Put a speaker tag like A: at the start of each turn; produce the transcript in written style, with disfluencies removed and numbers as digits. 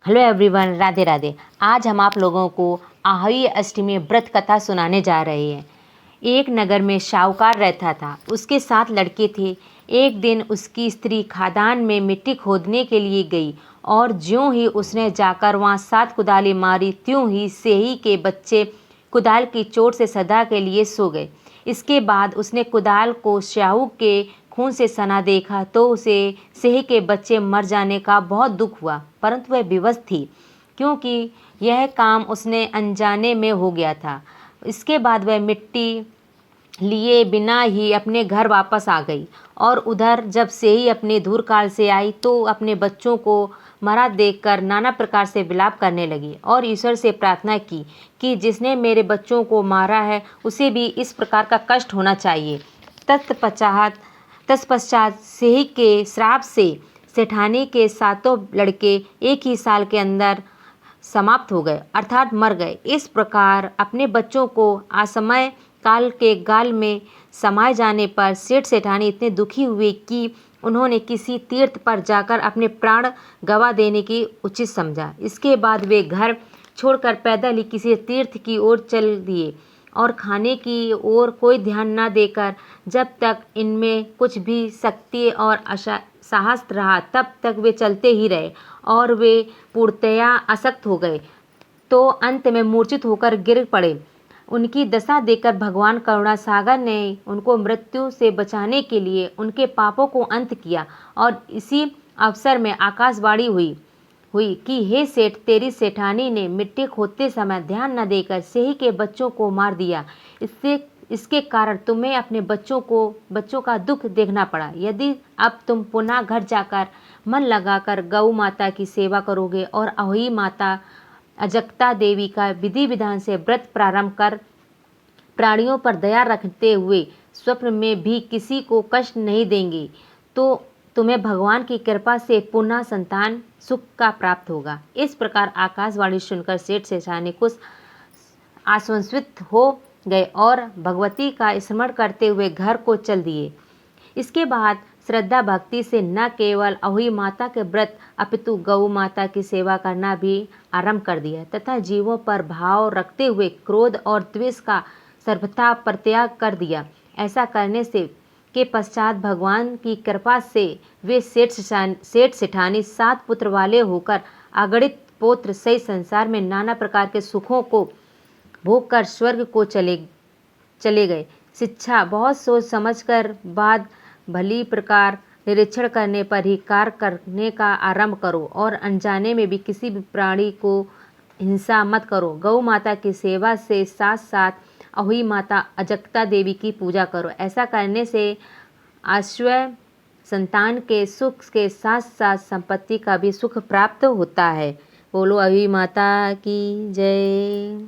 A: Hello everyone, Radhe Radhe. आज हम आप लोगों को आहाई अष्टमी व्रत कथा सुनाने जा रहे हैं। एक नगर में शाहूकार रहता था। उसके 7 लड़के थे। एक दिन उसकी स्त्री खदान में मिट्टी खोदने के लिए गई और ज्यों ही उसने जाकर वहाँ 7 कुदाली मारी, त्यों ही सेही के बच्चे कुदाल की चोट से सदा के लिए सो गए। इसके बाद उसने कुदाल को शाहू के खून से सना देखा तो उसे सेही के बच्चे मर जाने का बहुत दुख हुआ, परंतु वह विवश थी क्योंकि यह काम उसने अनजाने में हो गया था। इसके बाद वह मिट्टी लिए बिना ही अपने घर वापस आ गई और उधर जब सेही अपने धूरकाल से आई तो अपने बच्चों को मरा देखकर नाना प्रकार से विलाप करने लगी और ईश्वर से प्रार्थना की कि जिसने मेरे बच्चों को मारा है उसे भी इस प्रकार का कष्ट होना चाहिए। तत्पश्चात सेही के श्राप से सेठानी के 7 लड़के एक ही साल के अंदर समाप्त हो गए, अर्थात मर गए। इस प्रकार अपने बच्चों को असमय काल के गाल में समाये जाने पर सेठ सेठानी इतने दुखी हुए कि उन्होंने किसी तीर्थ पर जाकर अपने प्राण गंवा देने की उचित समझा। इसके बाद वे घर छोड़कर पैदल ही किसी तीर्थ की ओर चल दिए और खाने की ओर कोई ध्यान न देकर जब तक इनमें कुछ भी शक्ति और साहस रहा तब तक वे चलते ही रहे और वे पूर्णतया अशक्त हो गए तो अंत में मूर्छित होकर गिर पड़े। उनकी दशा देखकर भगवान करुणा सागर ने उनको मृत्यु से बचाने के लिए उनके पापों को अंत किया और इसी अवसर में आकाशवाणी हुई कि हे सेठ, तेरी सेठानी ने मिट्टी खोदते समय ध्यान न देकर सेही के बच्चों को मार दिया। इसके कारण तुम्हें अपने बच्चों का दुख देखना पड़ा। यदि अब तुम पुनः घर जाकर मन लगाकर गौ माता की सेवा करोगे और अहोई माता अजक्ता देवी का विधि विधान से व्रत प्रारंभ कर प्राणियों पर दया रखते हुए स्वप्न में भी किसी को कष्ट नहीं देंगे तो तुम्हें भगवान की कृपा से पुनः संतान सुख का प्राप्त होगा। इस प्रकार आकाशवाणी सुनकर सेठ सेठानी कुछ आश्वसित हो गए और भगवती का स्मरण करते हुए घर को चल दिए। इसके बाद श्रद्धा भक्ति से न केवल अहोई माता के व्रत अपितु गौ माता की सेवा करना भी आरंभ कर दिया तथा जीवों पर भाव रखते हुए क्रोध और द्वेष का सर्वथा परित्याग कर दिया। ऐसा करने से के पश्चात भगवान की कृपा से वे सेठ सेठानी 7 पुत्र वाले होकर अगणित पुत्र सही संसार में नाना प्रकार के सुखों को भोग कर स्वर्ग को चले गए। शिक्षा, बहुत सोच समझकर बाद भली प्रकार निरीक्षण करने पर ही कार्य करने का आरंभ करो और अनजाने में भी किसी भी प्राणी को हिंसा मत करो। गौ माता की सेवा से साथ साथ अहोई माता अजक्ता देवी की पूजा करो। ऐसा करने से आश्रय संतान के सुख के साथ साथ संपत्ति का भी सुख प्राप्त होता है। बोलो अहोई माता की जय।